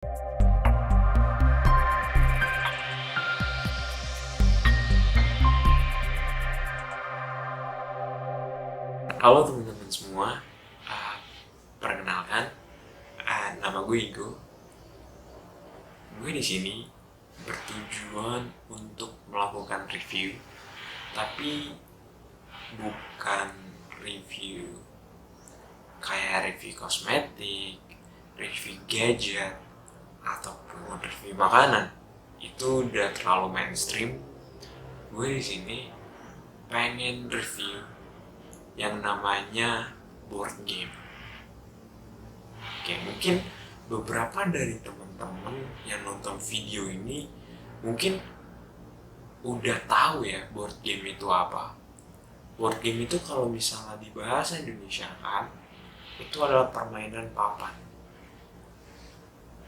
Halo teman-teman semua, uh, perkenalkan, nama gue Igo. Gue di sini bertujuan untuk melakukan review, tapi bukan review kayak review kosmetik, review gadget, ataupun review makanan. Itu udah terlalu mainstream. Gue di sini pengen review yang namanya board game. Oke, mungkin beberapa dari teman-teman yang nonton video ini mungkin udah tahu ya board game itu apa. Board game itu kalau misalnya di bahasa Indonesia kan, itu adalah permainan papan.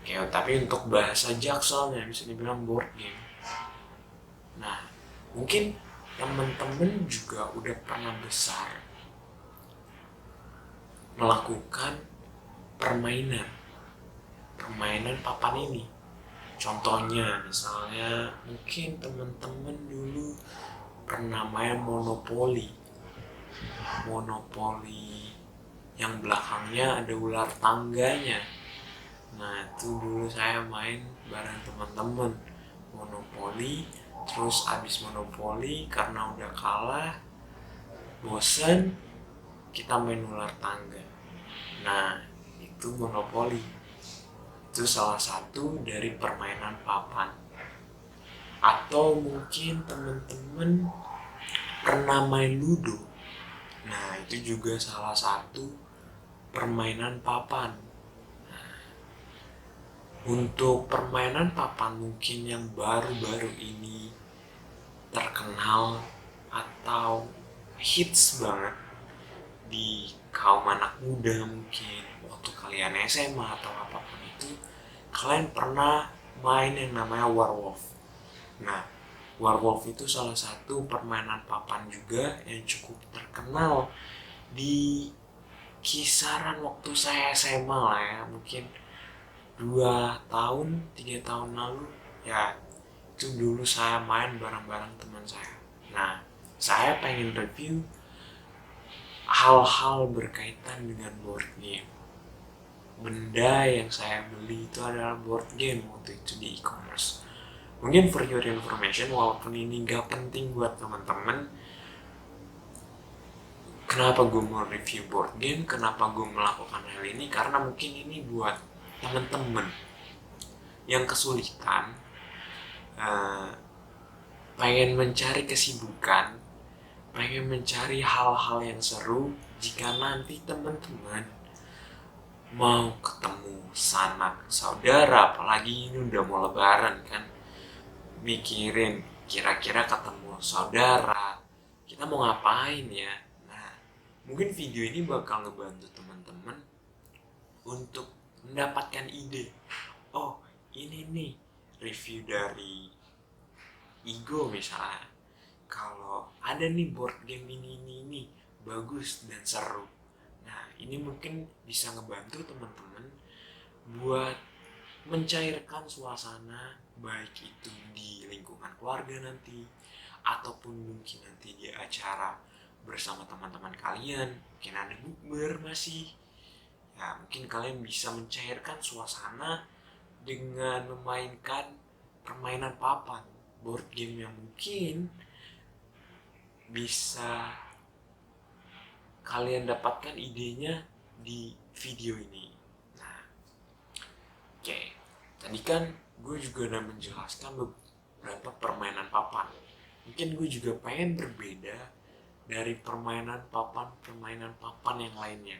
Oke, tapi untuk bahasa jakselnya bisa dibilang board game. Nah, mungkin teman-teman juga udah pernah besar melakukan permainan papan ini. Contohnya misalnya mungkin teman-teman dulu pernah main monopoli yang belakangnya ada ular tangganya. Nah, itu dulu saya main bareng teman-teman monopoli. Terus abis monopoli karena udah kalah, bosen, kita main ular tangga. Nah, itu monopoli. Itu salah satu dari permainan papan. Atau mungkin teman-teman pernah main ludo. Nah, itu juga salah satu permainan papan. Nah, untuk permainan papan mungkin yang baru-baru ini terkenal atau hits banget di kaum anak muda, mungkin waktu kalian SMA atau apapun itu, kalian pernah main yang namanya Werewolf. Nah, Werewolf itu salah satu permainan papan juga yang cukup terkenal di kisaran waktu saya SMA lah ya, mungkin 2 tahun, 3 tahun lalu ya. Itu dulu saya main bareng-bareng teman saya. Nah, saya pengen review hal-hal berkaitan dengan board game. Benda yang saya beli itu adalah board game waktu itu di e-commerce. Mungkin for your information, walaupun ini gak penting buat teman-teman, kenapa gue mau review board game, kenapa gue melakukan hal ini, karena mungkin ini buat teman-teman yang kesulitan, pengen mencari kesibukan, pengen mencari hal-hal yang seru. Jika nanti teman-teman mau ketemu sanak saudara, apalagi ini udah mau lebaran kan, mikirin kira-kira ketemu saudara kita mau ngapain ya. Nah, mungkin video ini bakal ngebantu teman-teman untuk mendapatkan ide. Oh, ini nih review dari Igo misalnya, kalau ada nih board game ini bagus dan seru. Nah, ini mungkin bisa ngebantu teman-teman buat mencairkan suasana, baik itu di lingkungan keluarga nanti, ataupun mungkin nanti di acara bersama teman-teman kalian, mungkin ada bukber masih. Ya, mungkin kalian bisa mencairkan suasana dengan memainkan permainan papan, board game yang mungkin bisa kalian dapatkan idenya di video ini. Nah, oke. Tadi kan gue juga udah menjelaskan beberapa permainan papan. Mungkin gue juga pengen berbeda dari permainan papan yang lainnya.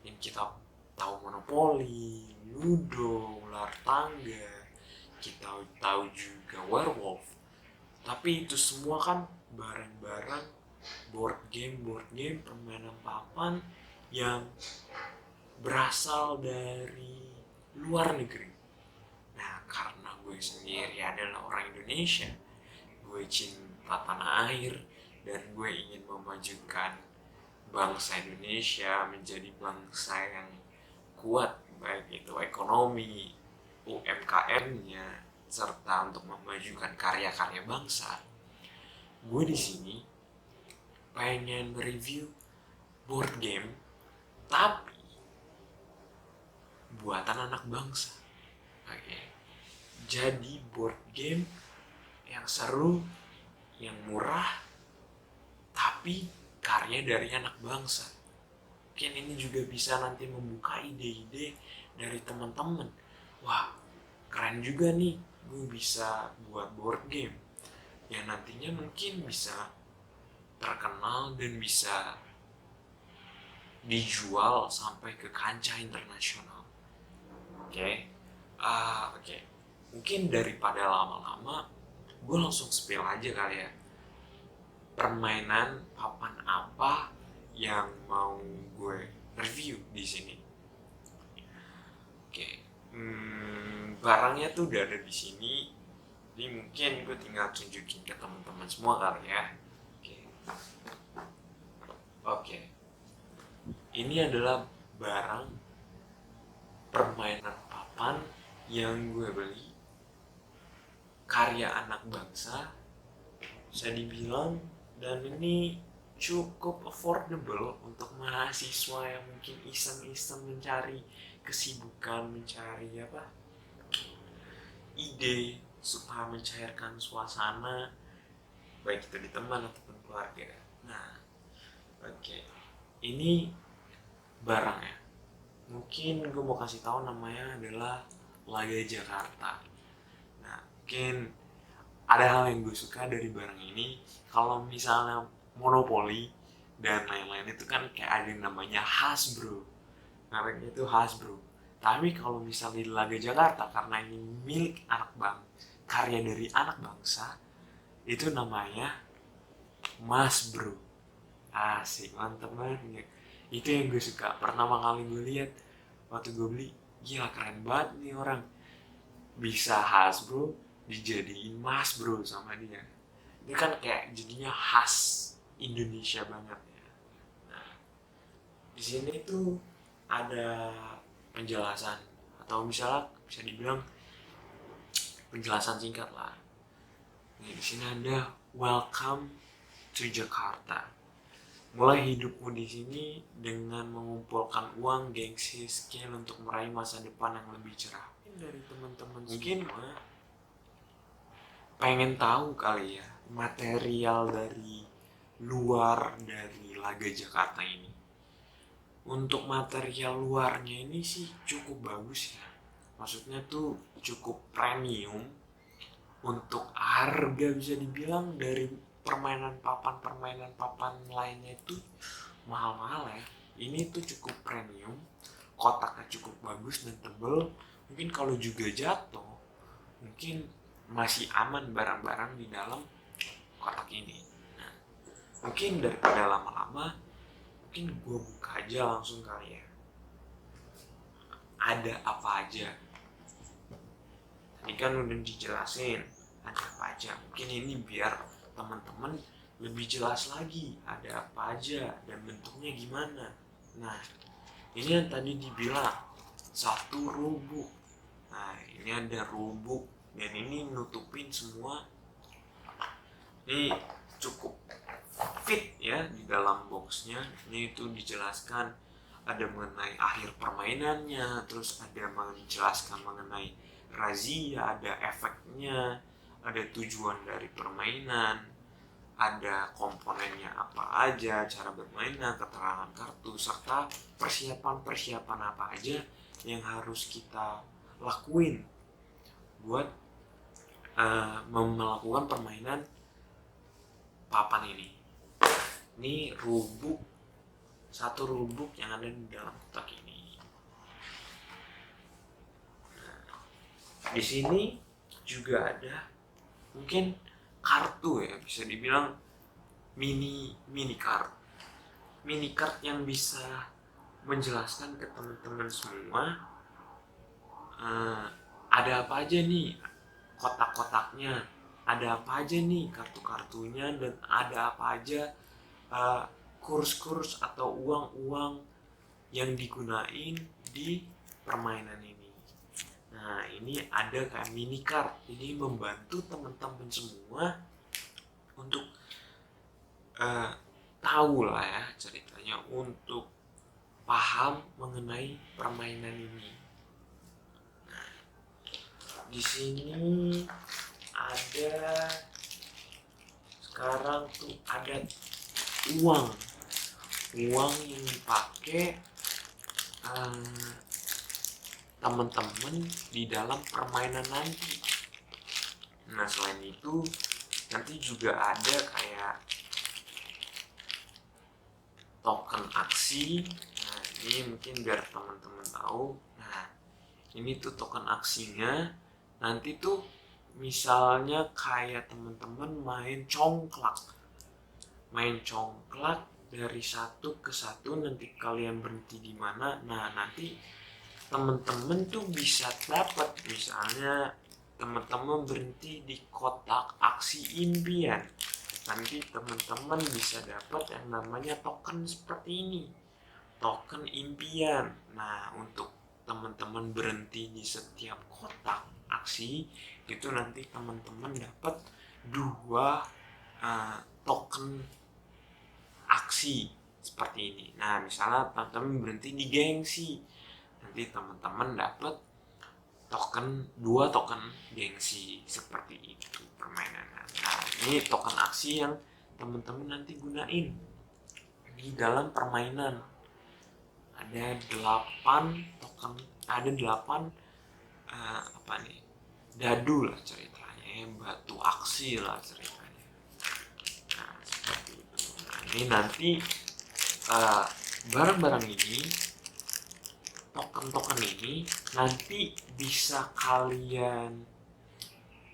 Yang kita tahu monopoli, ludo, ular tangga, kita tahu juga werewolf. Tapi itu semua kan barang-barang board game permainan papan yang berasal dari luar negeri. Nah, karena gue sendiri adalah orang Indonesia, gue cinta tanah air, dan gue ingin memajukan bangsa Indonesia menjadi bangsa yang kuat, baik itu ekonomi, UMKM-nya serta untuk memajukan karya-karya bangsa, gue di sini pengen review board game tapi buatan anak bangsa. Oke. Jadi board game yang seru, yang murah, tapi karya dari anak bangsa. Mungkin ini juga bisa nanti membuka ide-ide dari teman-teman. Wah, keren juga nih, gue bisa buat board game yang nantinya mungkin bisa terkenal dan bisa dijual sampai ke kancah internasional. Oke. Mungkin daripada lama-lama, gue langsung spill aja kali ya. Permainan papan apa yang mau gue review di sini? Oke. Barangnya tuh udah ada di sini. Jadi mungkin gue tinggal tunjukin ke teman-teman semua kali ya. Oke. Ini adalah barang permainan papan yang gue beli, karya anak bangsa, bisa dibilang, dan ini cukup affordable untuk mahasiswa yang mungkin iseng-iseng mencari kesibukan, mencari ide supaya mencairkan suasana, baik itu di teman ataupun keluarga. Nah, ini barangnya. Mungkin gue mau kasih tahu namanya adalah Laga Jakarta. Nah, mungkin ada hal yang gue suka dari barang ini. Kalau misalnya Monopoly dan lain-lain itu kan kayak ada yang namanya Hasbro. Mereknya itu Hasbro. Tapi kalau misalnya di Laga Jakarta, karena ini milik anak bang, karya dari anak bangsa, itu namanya Mas Bro. Asik, mantep banget. Itu yang gue suka. Pertama kali gue lihat waktu gue beli, gila keren banget nih orang, bisa Hasbro dijadiin Mas Bro sama dia. Ini kan kayak jadinya khas Indonesia banget ya. Nah, di sini tuh ada penjelasan atau misalnya bisa dibilang penjelasan singkat lah. Nih, di sini ada Welcome to Jakarta. Mulai hidupmu di sini dengan mengumpulkan uang, gengsi, skill untuk meraih masa depan yang lebih cerah. Dari teman-teman mungkin pengen tahu kali ya material dari luar dari Laga Jakarta ini. Untuk material luarnya ini sih cukup bagus ya. Maksudnya tuh cukup premium. Untuk harga bisa dibilang dari permainan papan lainnya itu mahal-mahal ya. Ini tuh cukup premium, kotaknya cukup bagus dan tebal. Mungkin kalau juga jatuh, mungkin masih aman barang-barang di dalam kotak ini. Nah, mungkin daripada lama-lama, mungkin gue buka aja langsung kali ya. Ada apa aja? Tadi kan udah dijelasin ada apa aja. Mungkin ini biar teman-teman lebih jelas lagi ada apa aja dan bentuknya gimana. Nah, ini yang tadi dibilang satu rubuk. Nah, ini ada rubuk dan ini nutupin semua. Ini cukup fit ya di dalam boxnya. Ini itu dijelaskan ada mengenai akhir permainannya, terus ada menjelaskan mengenai razia, ada efeknya, ada tujuan dari permainan, ada komponennya apa aja, cara bermainnya, keterangan kartu, serta persiapan apa aja yang harus kita lakuin buat melakukan permainan papan ini. Ini rubuk, satu rubuk yang ada di dalam kotak ini. Nah, di sini juga ada mungkin kartu ya, bisa dibilang mini card yang bisa menjelaskan ke teman-teman semua ada apa aja nih kotak-kotaknya, ada apa aja nih kartu-kartunya, dan ada apa aja kurs-kurs atau uang-uang yang digunain di permainan ini. Nah, ini ada kayak mini card. Ini membantu teman-teman semua untuk tahu lah ya ceritanya, untuk paham mengenai permainan ini. Nah, di sini ada sekarang tuh ada uang yang dipakai teman-teman di dalam permainan nanti. Nah, selain itu nanti juga ada kayak token aksi. Nah, ini mungkin biar teman-teman tahu. Nah, ini tuh token aksinya. Nanti tuh misalnya kayak teman-teman main congklak dari satu ke satu, nanti kalian berhenti di mana. Nah, nanti teman-teman tuh bisa dapat, misalnya teman-teman berhenti di kotak aksi impian, nanti teman-teman bisa dapat yang namanya token seperti ini, token impian. Nah, untuk teman-teman berhenti di setiap kotak aksi itu nanti teman-teman dapat 2 token aksi seperti ini. Nah, misalnya teman-teman berhenti di gengsi, nanti teman-teman dapat 2 token gengsi, seperti itu permainannya. Nah, ini token aksi yang teman-teman nanti gunain di dalam permainan. Ada 8 token, ada 8 dadu lah ceritanya, batu aksi lah ceritanya. Nah, seperti itu. Nah, ini nanti barang-barang ini, token-token ini nanti bisa kalian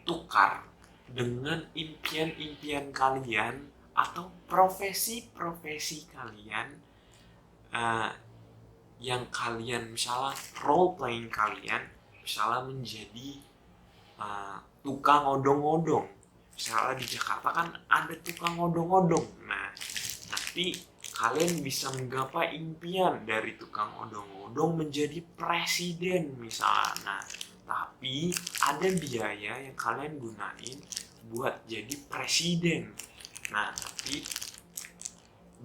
tukar dengan impian-impian kalian atau profesi-profesi kalian yang kalian, misalnya role playing kalian, misalnya menjadi tukang odong-odong. Misalnya di Jakarta kan ada tukang odong-odong. Nah, nanti kalian bisa menggapai impian dari tukang odong-odong menjadi presiden misalnya. Nah, tapi ada biaya yang kalian gunain buat jadi presiden. Nah, tapi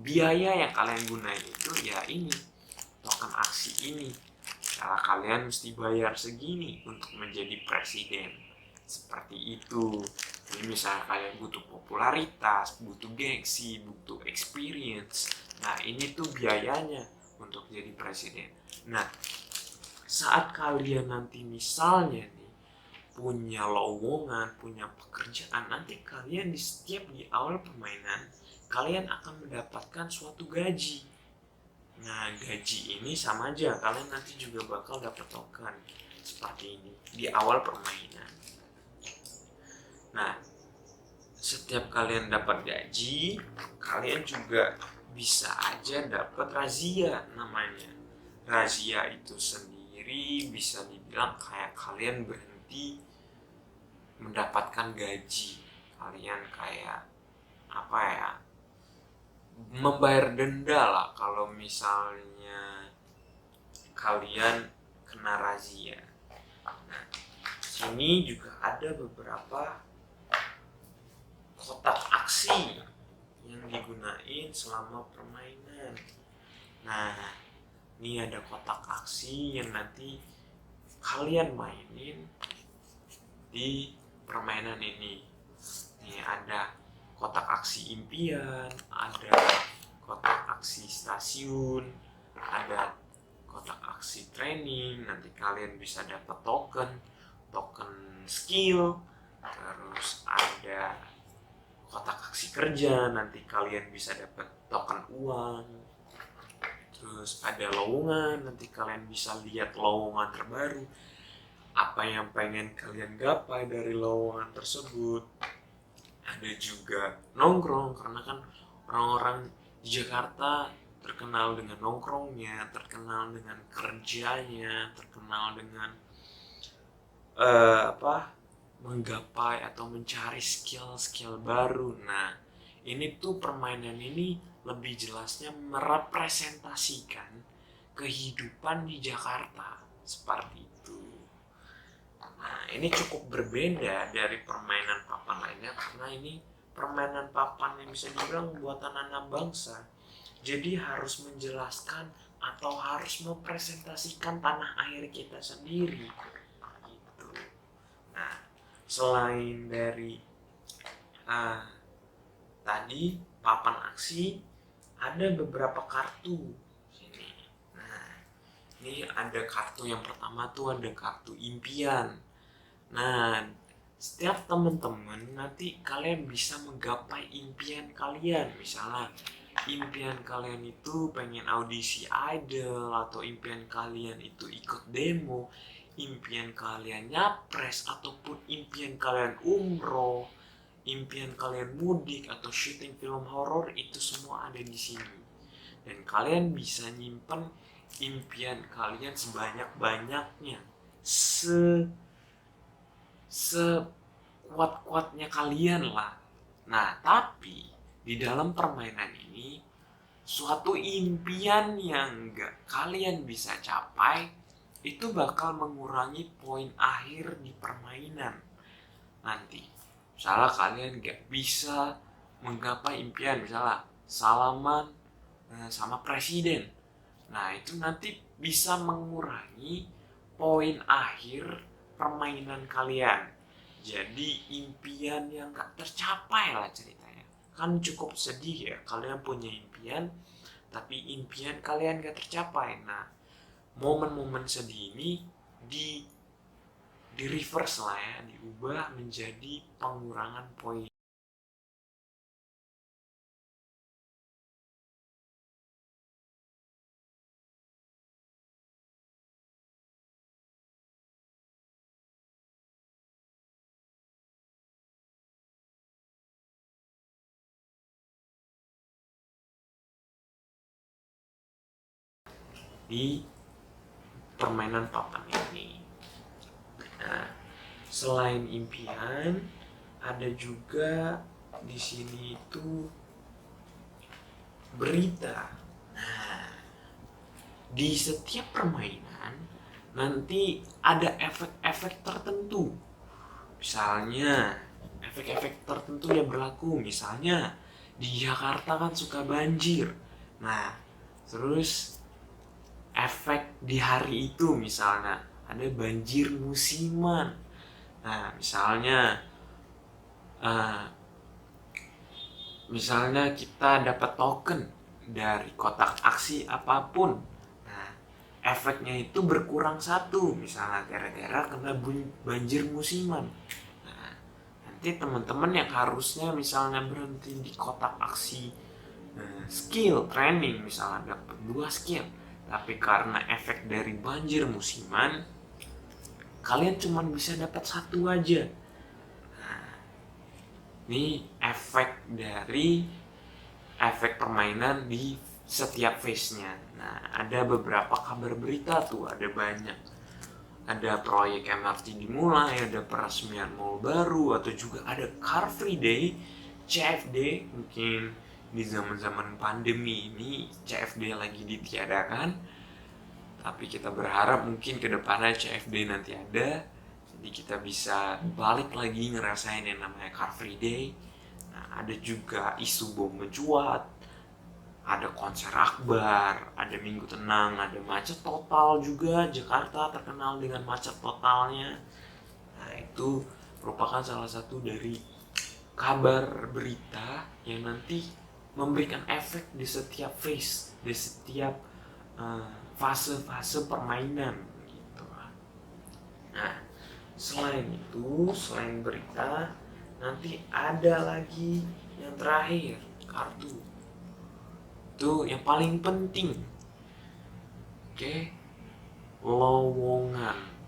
biaya yang kalian gunain itu ya ini, token aksi ini. Cara kalian mesti bayar segini untuk menjadi presiden. Seperti itu. Jadi misalnya kalian butuh popularitas, butuh gengsi, butuh experience. Nah, ini tuh biayanya untuk jadi presiden. Nah, saat kalian nanti misalnya nih punya lowongan, punya pekerjaan, nanti kalian di awal permainan kalian akan mendapatkan suatu gaji. Nah, gaji ini sama aja, kalian nanti juga bakal dapat token seperti ini di awal permainan. Nah, setiap kalian dapat gaji, kalian juga bisa aja dapat razia namanya. Razia itu sendiri bisa dibilang kayak kalian berhenti mendapatkan gaji. Kalian kayak membayar denda lah kalau misalnya kalian kena razia. Nah, sini juga ada beberapa kotak aksi yang digunain selama permainan. Nah, ini ada kotak aksi yang nanti kalian mainin di permainan ini. Ini ada kotak aksi impian, ada kotak aksi stasiun, ada kotak aksi training. Nanti kalian bisa dapat token skill. Terus ada kotak aksi kerja, nanti kalian bisa dapat token uang. Terus ada lowongan, nanti kalian bisa lihat lowongan terbaru, apa yang pengen kalian gapai dari lowongan tersebut. Ada juga nongkrong, karena kan orang-orang di Jakarta terkenal dengan nongkrongnya, terkenal dengan kerjanya, terkenal dengan menggapai atau mencari skill baru. Nah, ini tuh permainan ini lebih jelasnya merepresentasikan kehidupan di Jakarta seperti itu. Nah, ini cukup berbeda dari permainan papan lainnya karena ini permainan papan yang bisa dibilang buatan anak bangsa. Jadi harus menjelaskan atau harus mempresentasikan tanah air kita sendiri. Gitu. Nah, selain dari uh, tadi papan aksi, ada beberapa kartu sini. Nah, ini ada kartu yang pertama tuh ada kartu impian. Nah, setiap teman-teman nanti kalian bisa menggapai impian kalian. Misalnya impian kalian itu pengen audisi idol, atau impian kalian itu ikut demo, impian kalian nyapres, ataupun impian kalian umroh, impian kalian mudik atau syuting film horor, itu semua ada di sini. Dan kalian bisa nyimpen impian kalian sebanyak-banyaknya, sekuat-kuatnya kalian lah. Nah, tapi di dalam permainan ini, suatu impian yang gak kalian bisa capai itu bakal mengurangi poin akhir di permainan nanti. Misalnya kalian gak bisa menggapai impian, misalnya salaman sama presiden. Nah, itu nanti bisa mengurangi poin akhir permainan kalian. Jadi impian yang gak tercapai lah ceritanya. Kan cukup sedih ya, kalian punya impian tapi impian kalian gak tercapai. Nah, momen-momen sedih ini di reverse lah ya, diubah menjadi pengurangan poin. Di permainan papan ini. Nah, selain impian, ada juga di sini itu berita. Nah, di setiap permainan nanti ada efek-efek tertentu. Misalnya, efek-efek tertentu yang berlaku. Misalnya, di Jakarta kan suka banjir. Nah, terus efek di hari itu misalnya ada banjir musiman. Nah, uh, misalnya kita dapat token dari kotak aksi apapun. Nah, efeknya itu berkurang satu, misalnya gara-gara kena banjir musiman. Nah, nanti teman-teman yang harusnya misalnya berhenti di kotak aksi skill training, misalnya dapat 2 skill, tapi karena efek dari banjir musiman kalian cuma bisa dapat 1 aja. Nah, ini efek dari efek permainan di setiap phase-nya. Nah, ada beberapa kabar berita tuh, ada banyak. Ada proyek MRT dimulai, ada peresmian mall baru, atau juga ada Car Free Day, CFD. Mungkin di zaman-zaman pandemi ini CFD lagi ditiadakan, tapi kita berharap mungkin kedepannya CFD nanti ada, jadi kita bisa balik lagi ngerasain yang namanya Car Free Day. Nah, ada juga isu bom mencuat, ada konser akbar, ada minggu tenang, ada macet total juga. Jakarta terkenal dengan macet totalnya. Nah, itu merupakan salah satu dari kabar berita yang nanti memberikan efek di setiap phase, di setiap fase-fase permainan gitu. Nah, selain itu, selain berita, nanti ada lagi yang terakhir, kartu. Itu yang paling penting. Oke, lowongan.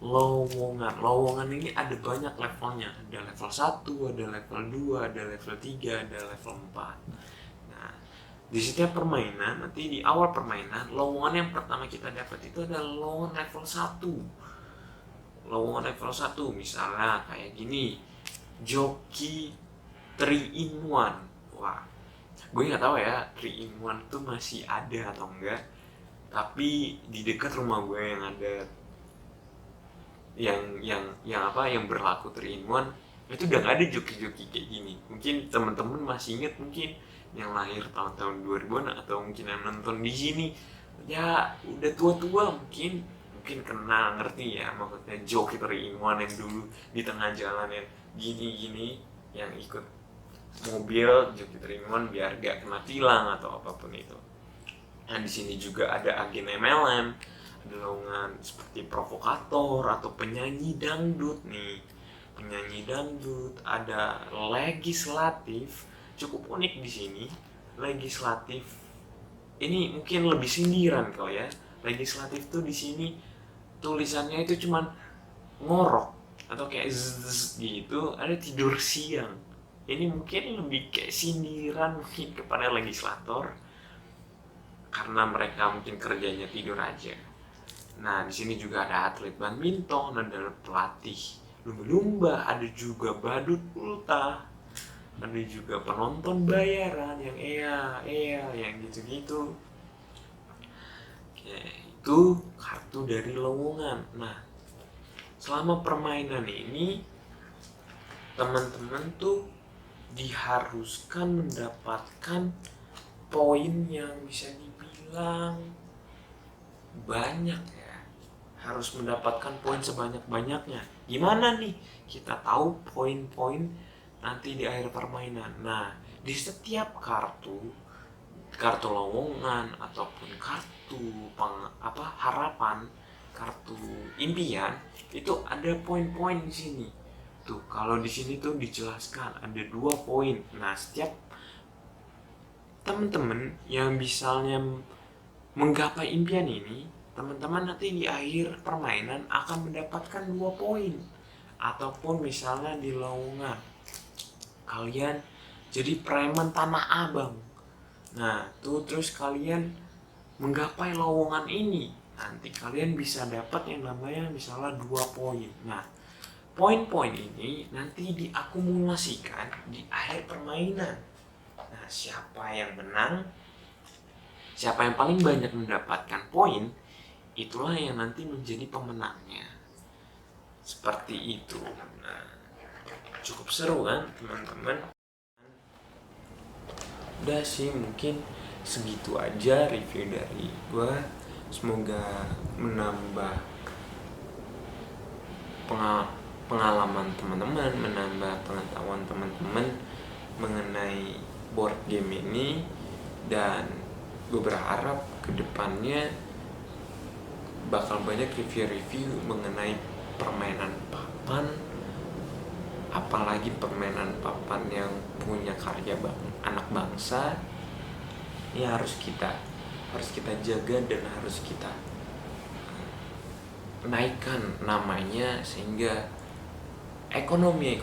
Lowongan ini ada banyak levelnya. Ada level 1, ada level 2, ada level 3, ada level 4. Nah, di setiap permainan, nanti di awal permainan, lowongan yang pertama kita dapat itu adalah lowongan level 1. Lowongan level 1 misalnya kayak gini, joki 3 in 1. Wah, gue nggak tahu ya 3 in 1 itu masih ada atau enggak, tapi di dekat rumah gue yang ada yang berlaku 3-in-1 itu udah gak ada joki-joki kayak gini. Mungkin teman-teman masih inget, mungkin yang lahir tahun-tahun 2000-an atau mungkin yang nonton di sini ya udah tua-tua, mungkin kenal ngerti ya maksudnya joki 3-in-1 yang dulu di tengah jalan yang gini-gini, yang ikut mobil joki 3-in-1 biar gak kena tilang atau apapun itu. Nah di sini juga ada agen MLM, ada lowongan seperti provokator atau penyanyi dangdut nih. Penyanyi dangdut, ada legislatif, cukup unik di sini. Legislatif ini mungkin lebih sindiran kau ya. Legislatif tuh di sini tulisannya itu cuman ngorok atau kayak zzz gitu, ada tidur siang. Ini mungkin lebih kayak sindiran mungkin kepada legislator karena mereka mungkin kerjanya tidur aja. Nah, di sini juga ada atlet badminton, ada pelatih lumba-lumba, ada juga badut ulta, ada juga penonton bayaran yang yang gitu-gitu. Oke, itu kartu dari lowongan. Nah, selama permainan ini teman-teman tuh diharuskan mendapatkan poin yang bisa dibilang banyak ya, harus mendapatkan poin sebanyak-banyaknya. Gimana nih kita tahu poin-poin nanti di akhir permainan? Nah, di setiap kartu lowongan ataupun kartu harapan, kartu impian itu ada poin-poin di sini. Tuh, kalau di sini tuh dijelaskan ada 2 poin. Nah, setiap teman-teman yang misalnya menggapai impian ini, teman-teman nanti di akhir permainan akan mendapatkan 2 poin. Ataupun misalnya di lowongan kalian jadi preman Tanah Abang. Nah, tuh terus kalian menggapai lowongan ini, nanti kalian bisa dapat yang namanya misalnya 2 poin. Nah, poin-poin ini nanti diakumulasikan di akhir permainan. Nah, siapa yang menang, siapa yang paling banyak mendapatkan poin, itulah yang nanti menjadi pemenangnya. Seperti itu. Nah, cukup seru kan teman-teman? Udah sih, mungkin segitu aja review dari gue. Semoga menambah pengalaman teman-teman, menambah pengetahuan teman-teman mengenai board game ini. Dan gue berharap kedepannya bakal banyak review-review mengenai permainan papan, apalagi permainan papan yang punya karya anak bangsa. Ini harus kita jaga dan harus kita naikkan namanya sehingga ekonomi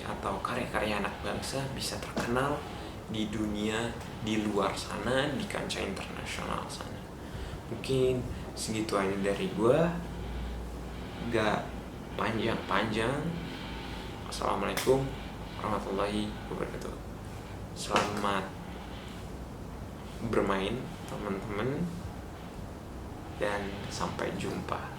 atau karya-karya anak bangsa bisa terkenal di dunia, di luar sana, di kancah internasional sana. Mungkin segitu aja dari gue, gak panjang-panjang. Assalamualaikum warahmatullahi wabarakatuh. Selamat bermain teman-teman dan sampai jumpa.